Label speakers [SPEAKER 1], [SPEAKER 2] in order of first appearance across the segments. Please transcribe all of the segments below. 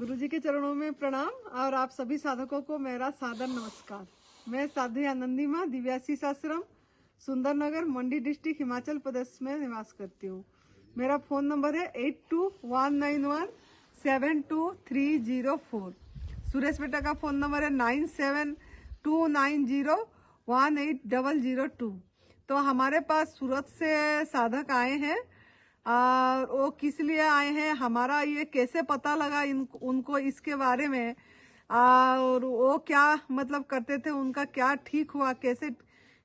[SPEAKER 1] गुरुजी के चरणों में प्रणाम और आप सभी साधकों को मेरा सादर नमस्कार। मैं साध्वी आनंदी माँ दिव्याशीष आश्रम सुंदर नगर मंडी डिस्ट्रिक्ट हिमाचल प्रदेश में निवास करती हूँ। मेरा फोन नंबर है 8219172304। सुरेश बेटा का फोन नंबर है 9729018002। तो हमारे पास सूरत से साधक आए हैं और वो किस लिए आए हैं, हमारा ये कैसे पता लगा उनको इसके बारे में, और वो क्या मतलब करते थे, उनका क्या ठीक हुआ, कैसे,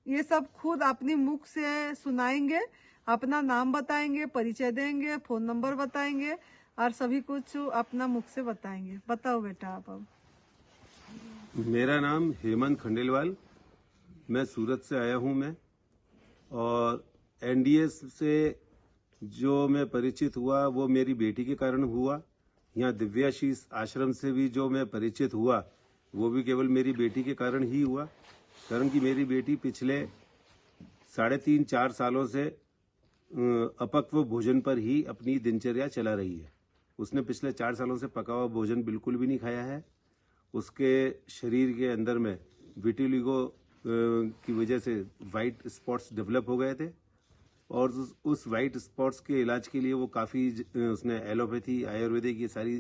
[SPEAKER 1] ये सब खुद अपनी मुख से सुनाएंगे। अपना नाम बताएंगे, परिचय देंगे, फोन नंबर बताएंगे और सभी कुछ अपना मुख से बताएंगे। बताओ बेटा आप अब।
[SPEAKER 2] मेरा नाम हेमंत खंडेलवाल, मैं सूरत से आया हूं मैं, और एनडीएस से जो मैं परिचित हुआ वो मेरी बेटी के कारण हुआ। यहाँ दिव्याशीष आश्रम से भी जो मैं परिचित हुआ वो भी केवल मेरी बेटी के कारण ही हुआ। कारण कि मेरी बेटी पिछले 3.5-4 सालों से अपक्व भोजन पर ही अपनी दिनचर्या चला रही है। उसने पिछले 4 सालों से पका हुआ भोजन बिल्कुल भी नहीं खाया है। उसके शरीर के अंदर में विटिलिगो की वजह से वाइट स्पॉट्स डेवलप हो गए थे, और उस वाइट स्पॉट्स के इलाज के लिए वो काफ़ी उसने एलोपैथी, आयुर्वेदिक, ये सारी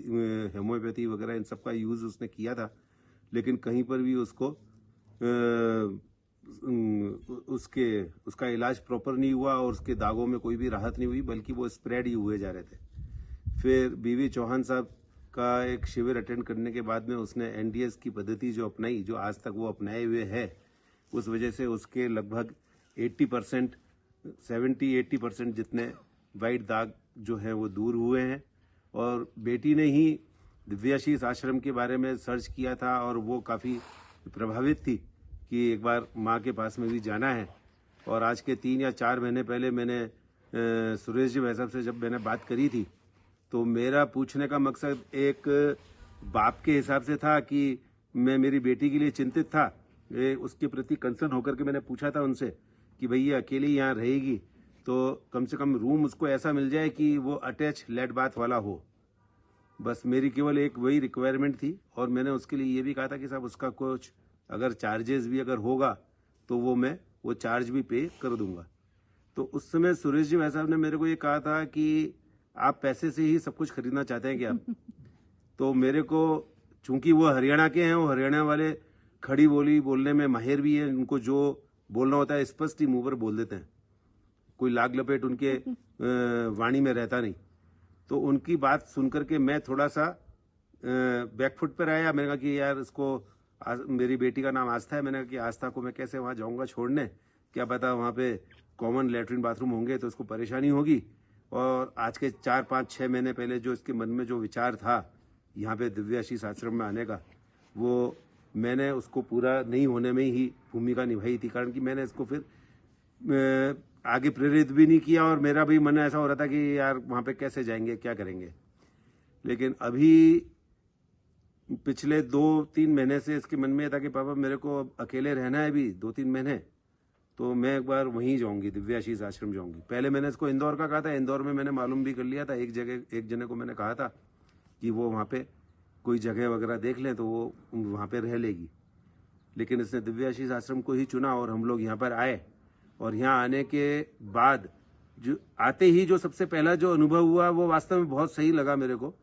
[SPEAKER 2] होम्योपैथी वगैरह इन सब का यूज़ उसने किया था, लेकिन कहीं पर भी उसको उसका इलाज प्रॉपर नहीं हुआ और उसके दागों में कोई भी राहत नहीं हुई, बल्कि वो स्प्रेड ही हुए जा रहे थे। फिर बीवी चौहान साहब का एक शिविर अटेंड करने के बाद में उसने एनडीएस की पद्धति जो अपनाई, जो आज तक वो अपनाए हुए है, उस वजह से उसके लगभग 70-80% जितने वाइट दाग जो है वो दूर हुए हैं। और बेटी ने ही दिव्याशीष आश्रम के बारे में सर्च किया था और वो काफ़ी प्रभावित थी कि एक बार माँ के पास में भी जाना है। और आज के 3 या 4 महीने पहले मैंने सुरेश जी भाई साहब से जब मैंने बात करी थी, तो मेरा पूछने का मकसद एक बाप के हिसाब से था कि मैं मेरी बेटी के लिए चिंतित था। उसके प्रति कंसर्न होकर के मैंने पूछा था उनसे कि भैया अकेली यहाँ रहेगी तो कम से कम रूम उसको ऐसा मिल जाए कि वो अटैच लेट बाथ वाला हो। बस मेरी केवल एक वही रिक्वायरमेंट थी। और मैंने उसके लिए ये भी कहा था कि साहब उसका कुछ अगर चार्जेस भी अगर होगा तो मैं वो चार्ज भी पे कर दूंगा। तो उस समय सुरेश जी भाई साहब ने मेरे को ये कहा था कि आप पैसे से ही सब कुछ खरीदना चाहते हैं क्या? तो मेरे को, चूंकि वो हरियाणा के हैं, वो हरियाणा वाले खड़ी बोली बोलने में माहिर भी है, उनको जो बोलना होता है स्पष्ट ही मुंह पर बोल देते हैं, कोई लाग लपेट उनके वाणी में रहता नहीं। तो उनकी बात सुनकर के मैं थोड़ा सा बैकफुट पर आया। मैंने कहा कि यार इसको, मेरी बेटी का नाम आस्था है, मैंने कहा कि आस्था को मैं कैसे वहां जाऊंगा छोड़ने, क्या पता वहां पे कॉमन लेटरिन बाथरूम होंगे तो उसको परेशानी होगी। और आज के 4-5-6 महीने पहले जो इसके मन में जो विचार था यहाँ पे दिव्याशीष आश्रम में आने का, वो मैंने उसको पूरा नहीं होने में ही भूमिका निभाई थी। कारण कि मैंने इसको फिर आगे प्रेरित भी नहीं किया और मेरा भी मन ऐसा हो रहा था कि यार वहाँ पे कैसे जाएंगे, क्या करेंगे। लेकिन अभी पिछले 2-3 महीने से इसके मन में यह था कि पापा मेरे को अकेले रहना है अभी 2-3 महीने, तो मैं एक बार वहीं जाऊंगी, दिव्याशीष आश्रम जाऊंगी। पहले मैंने इसको इंदौर का कहा था, इंदौर में मैंने मालूम भी कर लिया था। एक जने को मैंने कहा था कि वो वहाँ पे कोई जगह वगैरह देख लें तो वो वहाँ पे रह लेगी। लेकिन इसने दिव्याशीष आश्रम को ही चुना और हम लोग यहाँ पर आए। और यहाँ आने के बाद जो आते ही जो सबसे पहला जो अनुभव हुआ वो वास्तव में बहुत सही लगा मेरे को।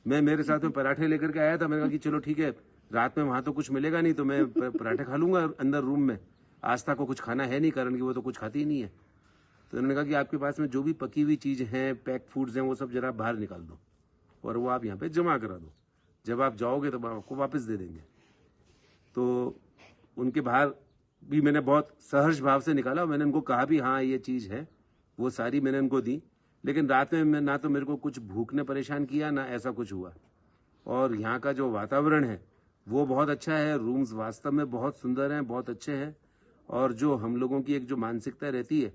[SPEAKER 2] मेरे साथ में पराठे लेकर के आया था। मैंने कहा कि चलो ठीक है, रात में वहाँ तो कुछ मिलेगा नहीं तो मैं पराठे खा लूंगा अंदर रूम में। आस्था को कुछ खाना है नहीं, कारण कि वो तो कुछ खाती ही नहीं है। तो उन्होंने कहा कि आपके पास में जो भी पकी हुई चीज़ हैं, पैक फूड्स हैं, वो सब जरा बाहर निकाल दो और वो आप यहाँ पे जमा करा दो। जब आप जाओगे तो आपको वापस दे देंगे। तो उनके बाहर भी मैंने बहुत सहर्ष भाव से निकाला। मैंने उनको कहा भी हाँ ये चीज़ है, वो सारी मैंने उनको दी। लेकिन रात में ना तो मेरे को कुछ भूख ने परेशान किया, ना ऐसा कुछ हुआ। और यहाँ का जो वातावरण है वो बहुत अच्छा है। रूम्स वास्तव में बहुत सुंदर हैं, बहुत अच्छे हैं। और जो हम लोगों की एक जो मानसिकता रहती है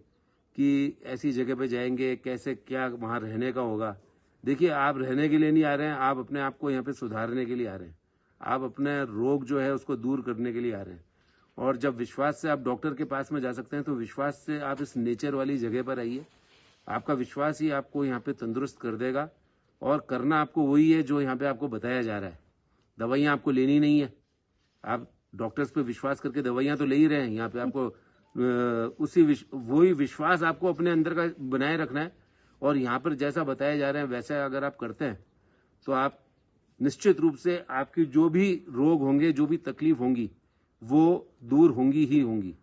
[SPEAKER 2] कि ऐसी जगह पे जाएंगे, कैसे क्या वहाँ रहने का होगा। देखिए, आप रहने के लिए नहीं आ रहे हैं, आप अपने आप को यहाँ पे सुधारने के लिए आ रहे हैं। आप अपने रोग जो है उसको दूर करने के लिए आ रहे हैं। और जब विश्वास से आप डॉक्टर के पास में जा सकते हैं तो विश्वास से आप इस नेचर वाली जगह पर आइए। आपका विश्वास ही आपको यहाँ पे तंदुरुस्त कर देगा। और करना आपको वही है जो यहाँ पे आपको बताया जा रहा है। दवाइयाँ आपको लेनी नहीं है, आप डॉक्टर्स पे विश्वास करके दवाइयाँ तो ले ही रहे हैं। यहाँ पे आपको वही विश्वास आपको अपने अंदर का बनाए रखना है, और यहाँ पर जैसा बताया जा रहा है वैसा अगर आप करते हैं तो आप निश्चित रूप से आपकी जो भी रोग होंगे, जो भी तकलीफ होंगी, वो दूर होंगी ही होंगी।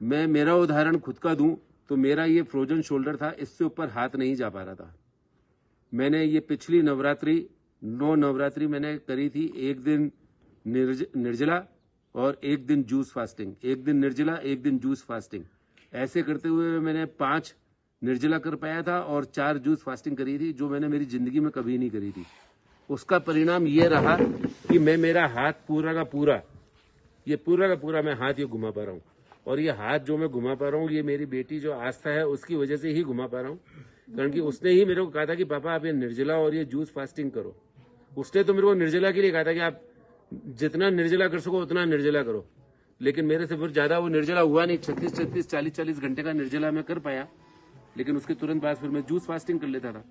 [SPEAKER 2] मैं मेरा उदाहरण खुद का दूं तो मेरा ये फ्रोजन शोल्डर था, इससे ऊपर हाथ नहीं जा पा रहा था। मैंने ये पिछली नवरात्रि 9 नवरात्रि मैंने करी थी, एक दिन निर्जला और एक दिन जूस फास्टिंग, एक दिन निर्जला एक दिन जूस फास्टिंग, ऐसे करते हुए मैंने 5 निर्जला कर पाया था और 4 जूस फास्टिंग करी थी, जो मैंने मेरी जिंदगी में कभी नहीं करी थी। उसका परिणाम ये रहा कि मेरा हाथ पूरा का पूरा मैं हाथ ये घुमा पा रहा हूँ, और ये हाथ जो मैं घुमा पा रहा हूँ ये मेरी बेटी जो आस्था है उसकी वजह से ही घुमा पा रहा हूँ, कारण कि उसने ही मेरे को कहा था कि पापा आप ये निर्जला और ये जूस फास्टिंग करो। उसने तो मेरे को निर्जला के लिए कहा था कि आप जितना निर्जला कर सको उतना निर्जला करो, लेकिन मेरे से फिर ज्यादा वो निर्जला हुआ नहीं। 36, 40 घंटे का निर्जला मैं कर पाया, लेकिन उसके तुरंत बाद फिर मैं जूस फास्टिंग कर लेता था।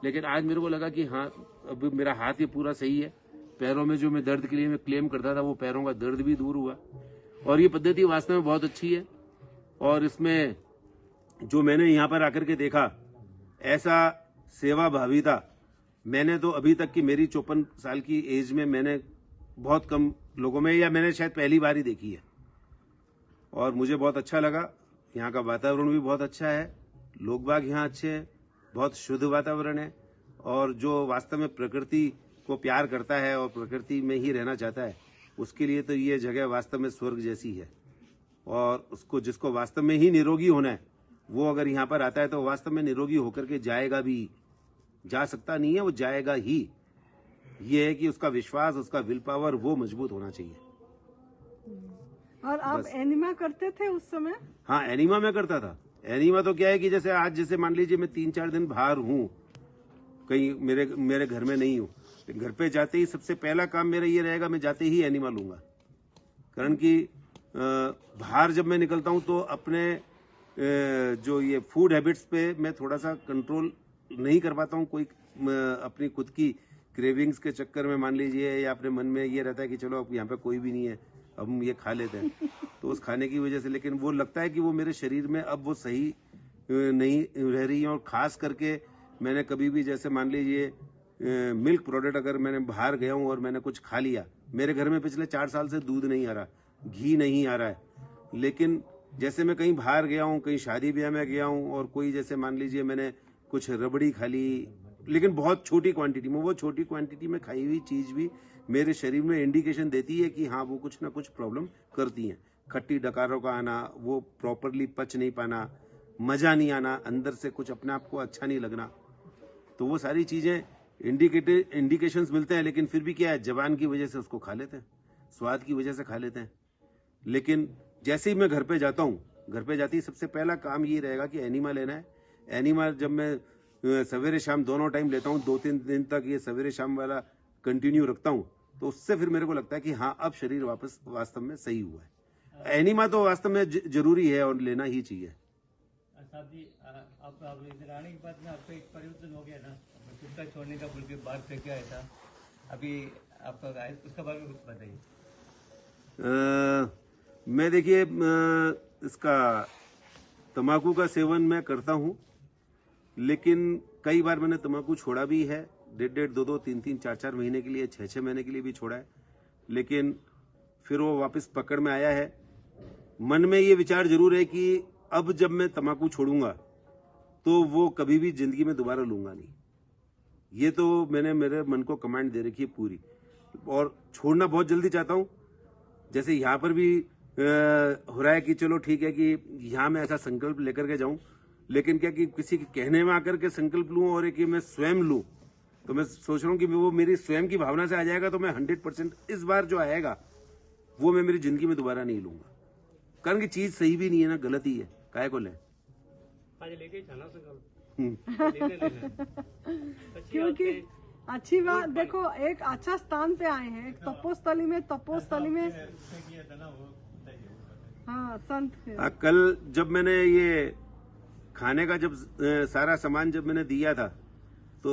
[SPEAKER 2] लेकिन आज मेरे को लगा कि हाँ, अब मेरा हाथ ये पूरा सही है। पैरों में जो मैं दर्द के लिए मैं क्लेम करता था वो पैरों का दर्द भी दूर हुआ, और ये पद्धति वास्तव में बहुत अच्छी है। और इसमें जो मैंने यहाँ पर आकर के देखा, ऐसा सेवा भाविता मैंने तो अभी तक की मेरी 54 साल की एज में मैंने बहुत कम लोगों में, या मैंने शायद पहली बार ही देखी है। और मुझे बहुत अच्छा लगा। यहाँ का वातावरण भी बहुत अच्छा है, लोग बाग यहाँ अच्छे हैं, बहुत शुद्ध वातावरण है, और जो वास्तव में प्रकृति को प्यार करता है और प्रकृति में ही रहना चाहता है, उसके लिए तो ये जगह वास्तव में स्वर्ग जैसी है। और उसको जिसको वास्तव में ही निरोगी होना है, वो अगर यहाँ पर आता है तो वास्तव में निरोगी होकर के जाएगा भी। जा सकता नहीं है, वो जाएगा ही। ये है कि उसका विश्वास, उसका विल पावर वो मजबूत होना चाहिए।
[SPEAKER 1] और आप एनिमा करते थे उस समय?
[SPEAKER 2] हाँ, एनिमा मैं करता था। एनिमा तो क्या है कि जैसे आज जैसे मान लीजिए मैं 3-4 दिन बाहर हूँ, कहीं मेरे घर में नहीं हूँ, घर पे जाते ही सबसे पहला काम मेरा ये रहेगा, मैं जाते ही एनिमा लूंगा। कारण कि बाहर जब मैं निकलता हूँ तो अपने जो ये फूड हैबिट्स पे मैं थोड़ा सा कंट्रोल नहीं कर पाता हूँ। कोई अपनी खुद की क्रेविंग्स के चक्कर में मान लीजिए, या अपने मन में ये रहता है कि चलो अब यहाँ पे कोई भी नहीं है, अब हम ये खा लेते हैं, तो उस खाने की वजह से लेकिन वो लगता है कि वो मेरे शरीर में अब वो सही नहीं रह रही है। और खास करके मैंने कभी भी जैसे मान लीजिए मिल्क प्रोडक्ट अगर मैंने बाहर गया हूँ और मैंने कुछ खा लिया, मेरे घर में पिछले 4 साल से दूध नहीं आ रहा, घी नहीं आ रहा है, लेकिन जैसे मैं कहीं बाहर गया हूँ, कहीं शादी ब्याह में गया हूँ, और कोई जैसे मान लीजिए मैंने कुछ रबड़ी खा ली, लेकिन बहुत छोटी क्वांटिटी में, वो छोटी क्वांटिटी में खाई हुई चीज भी मेरे शरीर में इंडिकेशन देती है कि हाँ वो कुछ ना कुछ प्रॉब्लम करती हैं। खट्टी डकारों का आना, वो प्रॉपरली पच नहीं पाना, मजा नहीं आना, अंदर से कुछ अपने आप को अच्छा नहीं लगना, तो वो सारी चीजें इंडिकेशंस मिलते हैं। लेकिन फिर भी क्या है, जबान की वजह से उसको खा लेते हैं, स्वाद की वजह से खा लेते हैं। लेकिन जैसे ही मैं घर पे जाता हूँ, घर पे जाती ही सबसे पहला काम ये रहेगा कि एनिमा लेना है। एनिमा जब मैं सवेरे शाम दोनों टाइम लेता हूँ, 2-3 दिन तक ये सवेरे शाम वाला कंटिन्यू रखता हूँ, तो उससे फिर मेरे को लगता है कि हाँ अब शरीर वापस वास्तव में सही हुआ है। एनिमा तो वास्तव में जरूरी है और लेना ही चाहिए।
[SPEAKER 3] साहब जी, आप इधर आने के बाद में आपका एक परिवर्तन हो गया ना, कुत्ता छोड़ने का बोल के बाहर फेंक आया था, अभी आपका उसके बारे में कुछ बताइए।
[SPEAKER 2] मैं देखिए इसका तंबाकू का सेवन मैं करता हूँ, लेकिन कई बार मैंने तंबाकू छोड़ा भी है, 1.5, 2-2, 3-3, 4-4 महीने के लिए, 6-6 महीने के लिए भी छोड़ा है, लेकिन फिर वो वापस पकड़ में आया है। मन में ये विचार जरूर है कि अब जब मैं तंबाकू छोड़ूंगा तो वो कभी भी जिंदगी में दोबारा लूंगा नहीं। ये तो मैंने मेरे मन को कमांड दे रखी है पूरी, और छोड़ना बहुत जल्दी चाहता हूँ। जैसे यहाँ पर भी हो रहा है कि चलो ठीक है कि यहाँ मैं ऐसा संकल्प लेकर के जाऊं, लेकिन क्या कि किसी के कहने में आकर के संकल्प लूं और कि मैं स्वयं लूं, तो मैं सोच रहा हूं कि वो मेरी स्वयं की भावना से आ जाएगा तो मैं 100% इस बार जो आएगा वो मैं मेरी जिंदगी में दोबारा नहीं लूंगा। कारण की चीज सही भी नहीं है ना, गलत ही है, काहे को ले।
[SPEAKER 1] क्योंकि अच्छी बात, देखो एक अच्छा स्थान पे आए हैं, एक तपोस्थली में हाँ संत।
[SPEAKER 2] कल जब मैंने ये खाने का जब सारा सामान जब मैंने दिया था, तो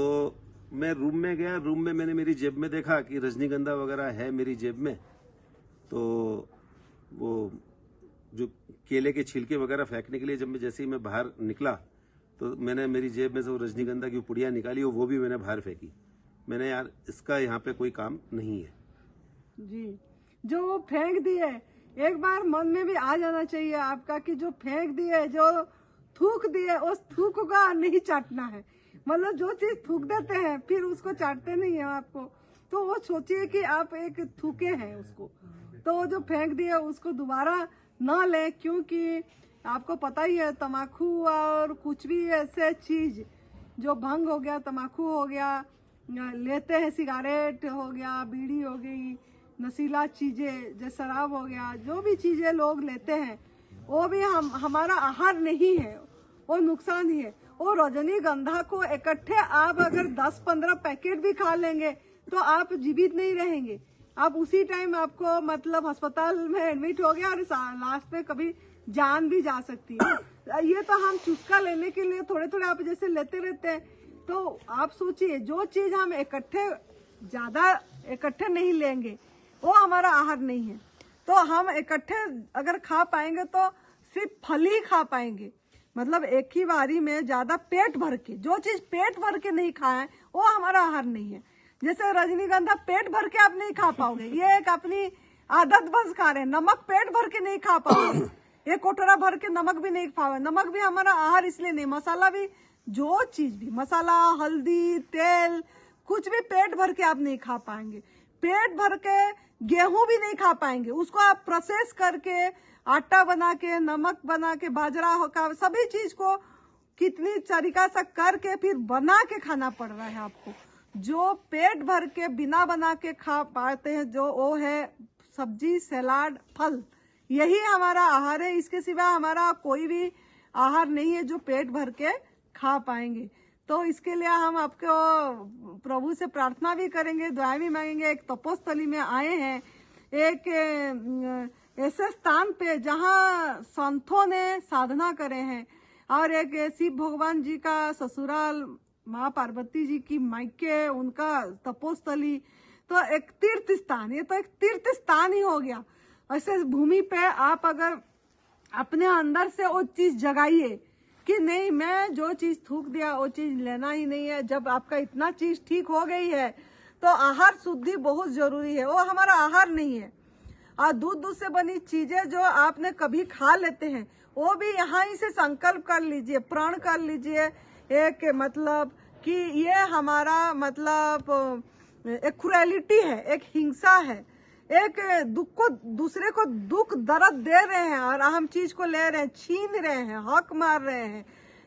[SPEAKER 2] मैं रूम में गया, रूम में मैंने मेरी जेब में देखा कि रजनीगंधा वगैरह है मेरी जेब में, तो वो जो केले के छिलके वगैरह फेंकने के लिए जब मैं जैसे ही मैं बाहर निकला तो मैंने मेरी जेब में से वो रजनीगंधा की पुड़िया निकाली और वो भी मैंने बाहर फेंकी। मैंने यार इसका यहाँ पे कोई काम नहीं है
[SPEAKER 1] जी। जो वो फेंक दिए, एक बार मन में भी आ जाना चाहिए आपका कि जो फेंक दिए, जो थूक दिए, उस थूक का नहीं चाटना है। मतलब जो चीज थूक देते हैं फिर उसको चाटते नहीं है आपको, तो वो सोचिए कि आप एक थूके हैं उसको, तो जो फेंक दिए उसको दोबारा ना ले, क्योंकि आपको पता ही है तम्बाकू और कुछ भी ऐसे चीज जो भंग हो गया, तम्बाकू हो गया, लेते हैं, सिगारेट हो गया, बीड़ी हो गई, नशीला चीजें जैसे शराब हो गया, जो भी चीजें लोग लेते हैं वो भी हमारा आहार नहीं है, वो नुकसान ही है। वो रजनीगंधा को इकट्ठे आप अगर 10-15 पैकेट भी खा लेंगे तो आप जीवित नहीं रहेंगे, आप उसी टाइम आपको मतलब अस्पताल में एडमिट हो गया और लास्ट में कभी जान भी जा सकती है। ये तो हम चुस्का लेने के लिए थोड़े थोड़े आप जैसे लेते रहते हैं, तो आप सोचिए जो चीज हम ज्यादा इकट्ठे नहीं लेंगे वो हमारा आहार नहीं है। तो हम इकट्ठे अगर खा पाएंगे तो सिर्फ फल ही खा पाएंगे, मतलब एक ही बारी में ज्यादा पेट भर के, जो चीज पेट भर के नहीं खाए वो हमारा आहार नहीं है। जैसे रजनीगंधा पेट भर के आप नहीं खा पाओगे, ये एक अपनी आदत बस खा रहे हैं। नमक पेट भर के नहीं खा पाओगे, एक कोटरा भर के नमक भी नहीं खाओगे। नमक भी हमारा आहार इसलिए नहीं, मसाला भी, जो चीज भी, मसाला, हल्दी, तेल, कुछ भी पेट भर के आप नहीं खा पाएंगे। पेट भर के गेहूं भी नहीं खा पाएंगे, उसको आप प्रोसेस करके आटा बना के, नमक बना के, बाजरा होकर सभी चीज को कितनी तरीका से करके फिर बना के खाना पड़ रहा है आपको। जो पेट भर के बिना बना के खा पाते हैं जो वो है सब्जी, सलाद, फल, यही हमारा आहार है। इसके सिवा हमारा कोई भी आहार नहीं है जो पेट भर के खा पाएंगे। तो इसके लिए हम आपको प्रभु से प्रार्थना भी करेंगे, दुआ भी मांगेंगे। एक तपोस्थली में आए हैं, एक ऐसे स्थान पे जहाँ संतों ने साधना करे हैं, और एक शिव भगवान जी का ससुराल, माँ पार्वती जी की मायके, उनका तपोस्थली, तो एक तीर्थ स्थान, ये तो एक तीर्थ स्थान ही हो गया। ऐसे भूमि पे आप अगर अपने अंदर से वो चीज जगाइए कि नहीं, मैं जो चीज थूक दिया वो चीज लेना ही नहीं है। जब आपका इतना चीज ठीक हो गई है तो आहार शुद्धि बहुत जरूरी है, वो हमारा आहार नहीं है। और दूध से बनी चीजें जो आपने कभी खा लेते हैं वो भी यहाँ ही से संकल्प कर लीजिए, प्रण कर लीजिए, एक मतलब कि ये हमारा मतलब एक क्रूएलिटी है, एक हिंसा है, एक दुख को, दूसरे को दुख दर्द दे रहे हैं और हम चीज को ले रहे हैं, छीन रहे हैं, हक मार रहे हैं,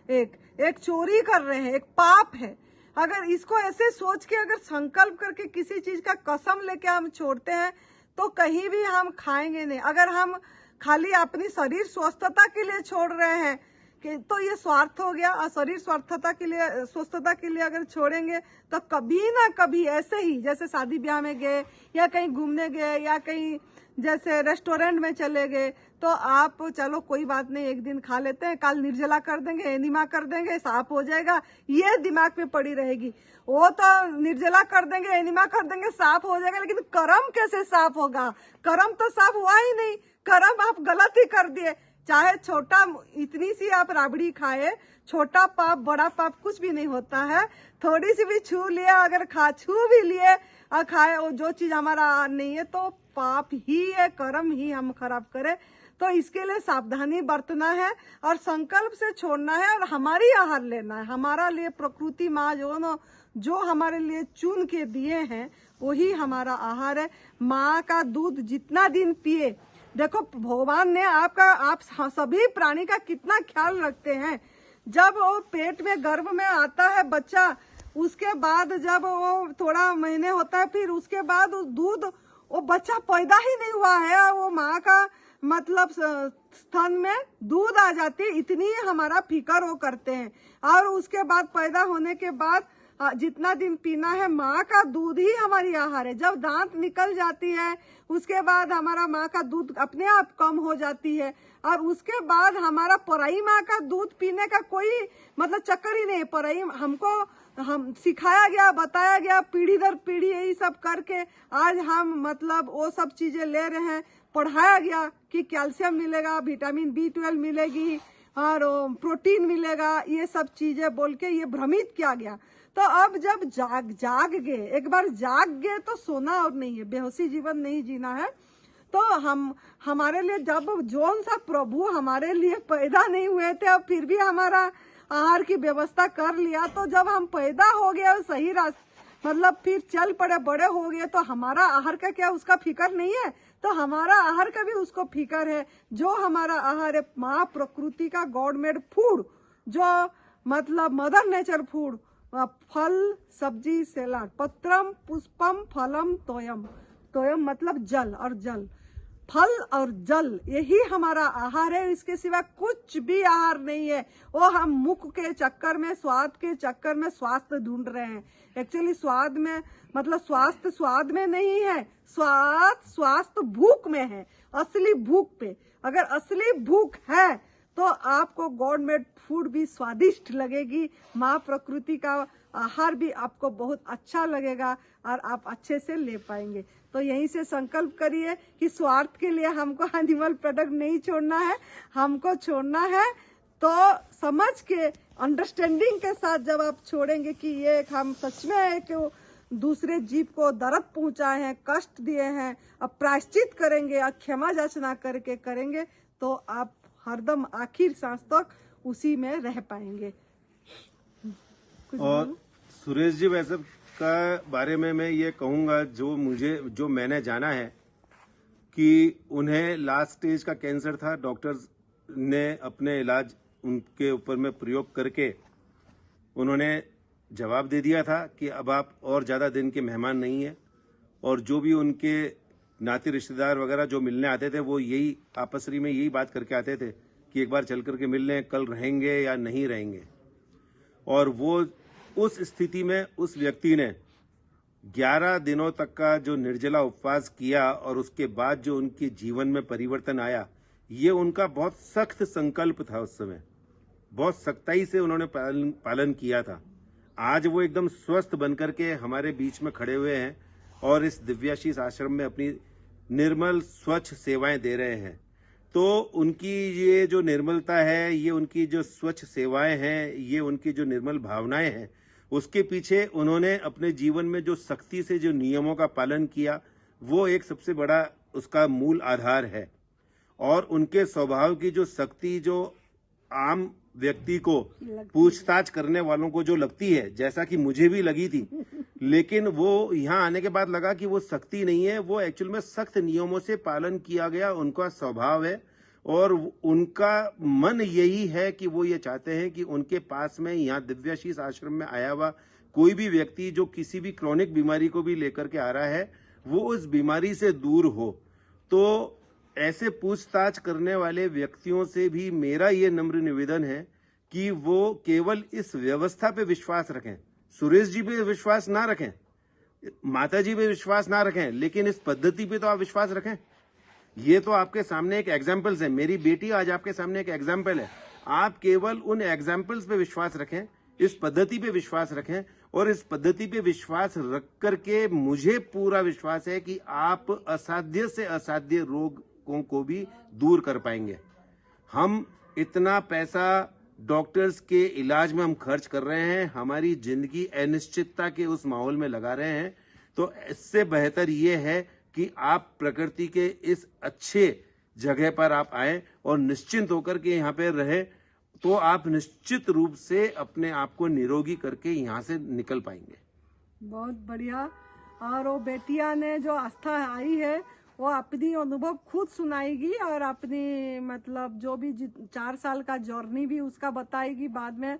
[SPEAKER 1] एक चोरी कर रहे हैं, एक पाप है। अगर इसको ऐसे सोच के अगर संकल्प करके किसी चीज का कसम लेके हम छोड़ते हैं तो कहीं भी हम खाएंगे नहीं। अगर हम खाली अपनी शरीर स्वस्थता के लिए छोड़ रहे हैं कि तो ये स्वार्थ हो गया, और शरीर स्वस्थता के लिए अगर छोड़ेंगे तो कभी ना कभी ऐसे ही, जैसे शादी ब्याह में गए या कहीं घूमने गए या कहीं जैसे रेस्टोरेंट में चले गए, तो आप चलो कोई बात नहीं, एक दिन खा लेते हैं, कल निर्जला कर देंगे, एनीमा कर देंगे, साफ हो जाएगा, ये दिमाग में पड़ी रहेगी। वो तो निर्जला कर देंगे, एनीमा कर देंगे, साफ हो जाएगा, लेकिन कर्म कैसे साफ होगा? कर्म तो साफ हुआ ही नहीं, कर्म आप गलत ही कर दिए। चाहे छोटा, इतनी सी आप राबड़ी खाए, छोटा पाप बड़ा पाप कुछ भी नहीं होता है। थोड़ी सी भी छू लिया, अगर छू भी लिए और खाए, वो जो चीज हमारा नहीं है तो पाप ही है, कर्म ही हम खराब करें। तो इसके लिए सावधानी बरतना है और संकल्प से छोड़ना है और हमारी आहार लेना है। हमारा लिए प्रकृति माँ जो हमारे लिए चुन के दिए हैं वही हमारा आहार है। माँ का दूध जितना दिन पिए, देखो भगवान ने आप सभी प्राणी का कितना ख्याल रखते हैं। जब वो पेट में गर्भ में आता है बच्चा, उसके बाद जब वो थोड़ा महीने होता है, फिर उसके बाद दूध, वो बच्चा पैदा ही नहीं हुआ है, वो माँ का मतलब स्तन में दूध आ जाती है, इतनी हमारा फिक्र वो करते हैं। और उसके बाद पैदा होने के बाद जितना दिन पीना है, माँ का दूध ही हमारी आहार है। जब दांत निकल जाती है उसके बाद हमारा माँ का दूध अपने आप कम हो जाती है, और उसके बाद हमारा पराई माँ का दूध पीने का कोई मतलब चक्कर ही नहीं है। पराई हमको हम सिखाया गया, बताया गया, पीढ़ी दर पीढ़ी यही सब करके आज हम मतलब वो सब चीजें ले रहे हैं। पढ़ाया गया कि कैल्शियम मिलेगा, विटामिन B12 मिलेगी और प्रोटीन मिलेगा, ये सब चीजें बोल के ये भ्रमित किया गया। तो अब जब जाग गए, एक बार जाग गए तो सोना और नहीं है, बेहोशी जीवन नहीं जीना है। तो हमारे लिए जब जोन सा प्रभु हमारे लिए पैदा नहीं हुए थे, अब फिर भी हमारा आहार की व्यवस्था कर लिया। तो जब हम पैदा हो गए और सही रास्ते मतलब फिर चल पड़े, बड़े हो गए, तो हमारा आहार का क्या उसका फिक्र नहीं है? तो हमारा आहार का भी उसको फिक्र है। जो हमारा आहार है माँ प्रकृति का गॉड मेड फूड, जो मतलब मदर नेचर फूड, फल सब्जी सलाद, पत्रम पुष्पम फलम तोयम, तोयम मतलब जल और जल, फल और जल, यही हमारा आहार है। इसके सिवा कुछ भी आहार नहीं है। वो हम मुख के चक्कर में, स्वाद के चक्कर में स्वास्थ्य ढूंढ रहे हैं। एक्चुअली स्वाद में मतलब स्वास्थ्य स्वाद में नहीं है, स्वास्थ्य भूख में है, असली भूख पे। अगर असली भूख है तो आपको गॉड मेड फूड भी स्वादिष्ट लगेगी, माँ प्रकृति का आहार भी आपको बहुत अच्छा लगेगा और आप अच्छे से ले पाएंगे। तो यहीं से संकल्प करिए कि स्वार्थ के लिए हमको एनिमल प्रोडक्ट नहीं छोड़ना है, हमको छोड़ना है तो समझ के, अंडरस्टैंडिंग के साथ जब आप छोड़ेंगे कि ये हम सच में एक दूसरे जीव को दर्द पहुंचाए हैं, कष्ट दिए हैं, अब प्रायश्चित करेंगे और क्षमा याचना करके करेंगे तो आप हरदम आखिर सांस तक उसी में रह पाएंगे।
[SPEAKER 2] और सुरेश जी वैसे का बारे में मैं ये कहूंगा, जो मैंने जाना है कि उन्हें लास्ट स्टेज का कैंसर था। डॉक्टर्स ने अपने इलाज उनके ऊपर में प्रयोग करके उन्होंने जवाब दे दिया था कि अब आप और ज़्यादा दिन के मेहमान नहीं है। और जो भी उनके नाते रिश्तेदार वगैरह जो मिलने आते थे वो यही आपसरी में यही बात करके आते थे कि एक बार चल करके मिल लें, कल रहेंगे या नहीं रहेंगे। और वो उस स्थिति में उस व्यक्ति ने 11 दिनों तक का जो निर्जला उपवास किया और उसके बाद जो उनके जीवन में परिवर्तन आया, ये उनका बहुत सख्त संकल्प था। उस समय बहुत सख्ताई से उन्होंने पालन किया था। आज वो एकदम स्वस्थ बनकर के हमारे बीच में खड़े हुए हैं और इस दिव्याशीष आश्रम में अपनी निर्मल स्वच्छ सेवाएं दे रहे हैं। तो उनकी ये जो निर्मलता है, ये उनकी जो स्वच्छ सेवाएं हैं, ये उनकी जो निर्मल भावनाएं हैं, उसके पीछे उन्होंने अपने जीवन में जो सख्ती से जो नियमों का पालन किया, वो एक सबसे बड़ा उसका मूल आधार है। और उनके स्वभाव की जो सख्ती, जो आम व्यक्ति को पूछताछ करने वालों को जो लगती है, जैसा कि मुझे भी लगी थी, लेकिन वो यहाँ आने के बाद लगा कि वो सख्ती नहीं है, वो एक्चुअल में सख्त नियमों से पालन किया गया उनका स्वभाव है। और उनका मन यही है कि वो ये चाहते हैं कि उनके पास में यहाँ दिव्याशीष आश्रम में आया हुआ कोई भी व्यक्ति जो किसी भी क्रॉनिक बीमारी को भी लेकर के आ रहा है, वो उस बीमारी से दूर हो। तो ऐसे पूछताछ करने वाले व्यक्तियों से भी मेरा ये नम्र निवेदन है कि वो केवल इस व्यवस्था पे विश्वास रखें। सुरेश जी पे विश्वास ना रखें, माता जी पे विश्वास ना रखें, लेकिन इस पद्धति पे तो आप विश्वास रखें। ये तो आपके सामने एक एग्जाम्पल्स है। मेरी बेटी आज आपके सामने एक एग्जाम्पल है। आप केवल उन एग्जाम्पल्स पे विश्वास रखें, इस पद्धति पे विश्वास रखें, और इस पद्धति पे विश्वास रख करके मुझे पूरा विश्वास है कि आप असाध्य से असाध्य रोगों को भी दूर कर पाएंगे। हम इतना पैसा डॉक्टर्स के इलाज में हम खर्च कर रहे हैं, हमारी जिंदगी अनिश्चितता के उस माहौल में लगा रहे हैं, तो इससे बेहतर ये है कि आप प्रकृति के इस अच्छे जगह पर आप आए और निश्चिंत होकर के यहाँ पे रहे, तो आप निश्चित रूप से अपने आप को निरोगी करके यहाँ से निकल पाएंगे।
[SPEAKER 1] बहुत बढ़िया। और वो बेटिया ने जो आस्था आई है वो अपनी अनुभव खुद सुनाएगी और अपनी मतलब जो भी 4 साल का जर्नी भी उसका बताएगी बाद में।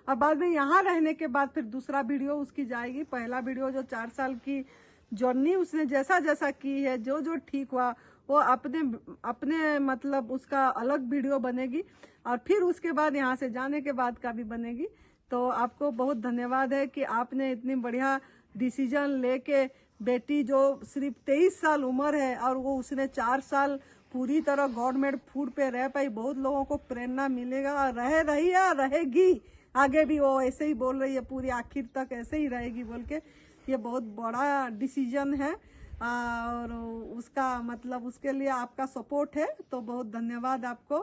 [SPEAKER 1] और बाद में यहाँ रहने के बाद फिर दूसरा वीडियो उसकी जाएगी। पहला वीडियो जो 4 साल की जर्नी उसने जैसा जैसा की है, जो जो ठीक हुआ, वो अपने मतलब उसका अलग वीडियो बनेगी। और फिर उसके बाद यहाँ से जाने के बाद का भी बनेगी। तो आपको बहुत धन्यवाद है कि आपने इतनी बढ़िया डिसीजन लेके, बेटी जो सिर्फ 23 साल उम्र है और वो उसने 4 साल पूरी तरह गॉड मेड फूड पे रह पाई। बहुत लोगों को प्रेरणा मिलेगा और रहेगी। आगे भी वो ऐसे ही बोल रही है, पूरी आखिर तक ऐसे ही रहेगी बोल के। ये बहुत बड़ा डिसीजन है और उसका मतलब उसके लिए आपका सपोर्ट है, तो बहुत धन्यवाद आपको।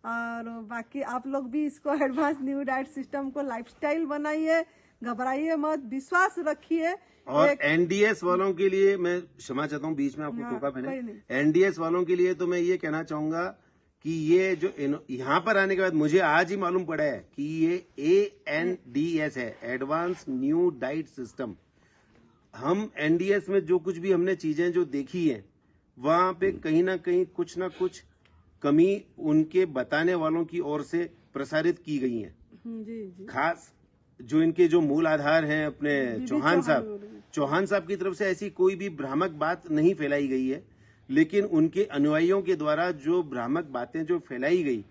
[SPEAKER 1] और बाकी आप लोग भी इसको एडवांस न्यू डाइट सिस्टम को लाइफस्टाइल बनाइए, घबराइए मत, विश्वास रखिए।
[SPEAKER 2] और एनडीएस वालों के लिए मैं क्षमा चाहता हूँ, बीच में आपको टोका मैंने। एनडीएस वालों के लिए तो मैं ये कहना चाहूंगा कि ये जो यहाँ पर आने के बाद मुझे आज ही मालूम पड़ा है कि ये ANDS है, एडवांस न्यू डाइट सिस्टम। हम एनडीएस में जो कुछ भी हमने चीजें जो देखी है, वहां पे कहीं ना कहीं कुछ ना कुछ कमी उनके बताने वालों की ओर से प्रसारित की गई है।
[SPEAKER 1] जी।
[SPEAKER 2] खास जो इनके जो मूल आधार हैं अपने चौहान साहब की तरफ से ऐसी कोई भी भ्रामक बात नहीं फैलाई गई है, लेकिन उनके अनुयायियों के द्वारा जो भ्रामक बातें जो फैलाई गई,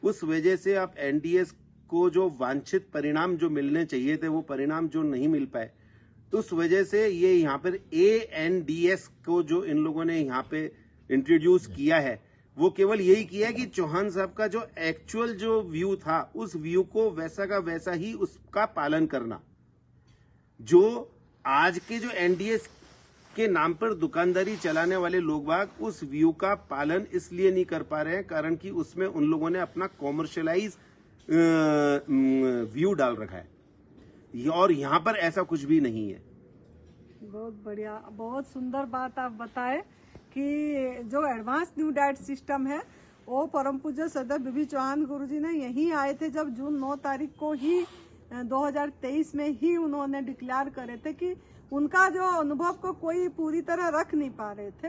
[SPEAKER 2] उस वजह से आप एनडीएस को जो वांछित परिणाम जो मिलने चाहिए थे, वो परिणाम जो नहीं मिल पाए, तो उस वजह से ये यहाँ पर ANDS को जो इन लोगों ने यहाँ पे इंट्रोड्यूस किया है, वो केवल यही किया है कि चौहान साहब का जो एक्चुअल जो व्यू था, उस व्यू को वैसा का वैसा ही उसका पालन करना। जो आज के जो एनडीएस के नाम पर दुकानदारी चलाने वाले लोग बाग उस व्यू का पालन इसलिए नहीं कर पा रहे हैं कारण कि उसमें उन लोगों ने अपना कॉमर्शियलाइज व्यू डाल रखा है, और यहाँ पर ऐसा कुछ भी नहीं है।
[SPEAKER 1] बहुत बढ़िया, बहुत सुंदर बात आप बताए कि जो एडवांस न्यू डाइट सिस्टम है वो परम पूज्य सरदार बीबी चौहान गुरुजी ने यहीं आए थे जब जून 9 तारीख को ही 2023 में ही उन्होंने डिक्लेयर करे थे कि उनका जो अनुभव को कोई पूरी तरह रख नहीं पा रहे थे,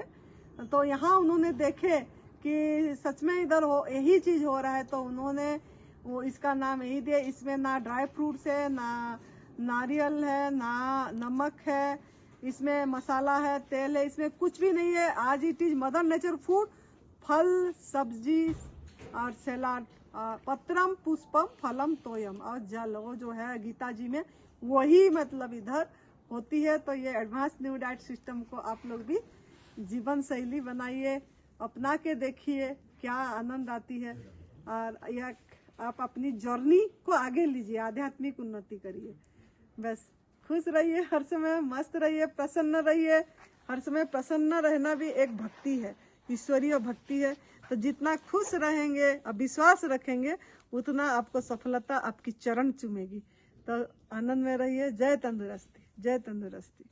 [SPEAKER 1] तो यहाँ उन्होंने देखे कि सच में इधर यही चीज हो रहा है, तो उन्होंने वो इसका नाम यही दिया। इसमें ना ड्राई फ्रूट्स है, ना नारियल है, ना नमक है, इसमें मसाला है, तेल है, इसमें कुछ भी नहीं है। आज it is mother nature food, फल सब्जी और सलाद, पत्रम पुष्पम फलम तोयम, और जल, वो जो है गीता जी में वही मतलब इधर होती है। तो ये एडवांस न्यू डाइट सिस्टम को आप लोग भी जीवन शैली बनाइए, अपना के देखिए क्या आनंद आती है, और यह आप अपनी जर्नी को आगे लीजिए, आध्यात्मिक उन्नति करिए। बस खुश रहिए, हर समय मस्त रहिए, प्रसन्न रहिए। हर समय प्रसन्न रहना भी एक भक्ति है, ईश्वरीय भक्ति है। तो जितना खुश रहेंगे और विश्वास रखेंगे, उतना आपको सफलता आपकी चरण चूमेगी। तो आनंद में रहिए। जय तंदुरुस्ती, जय तंदुरुस्ती।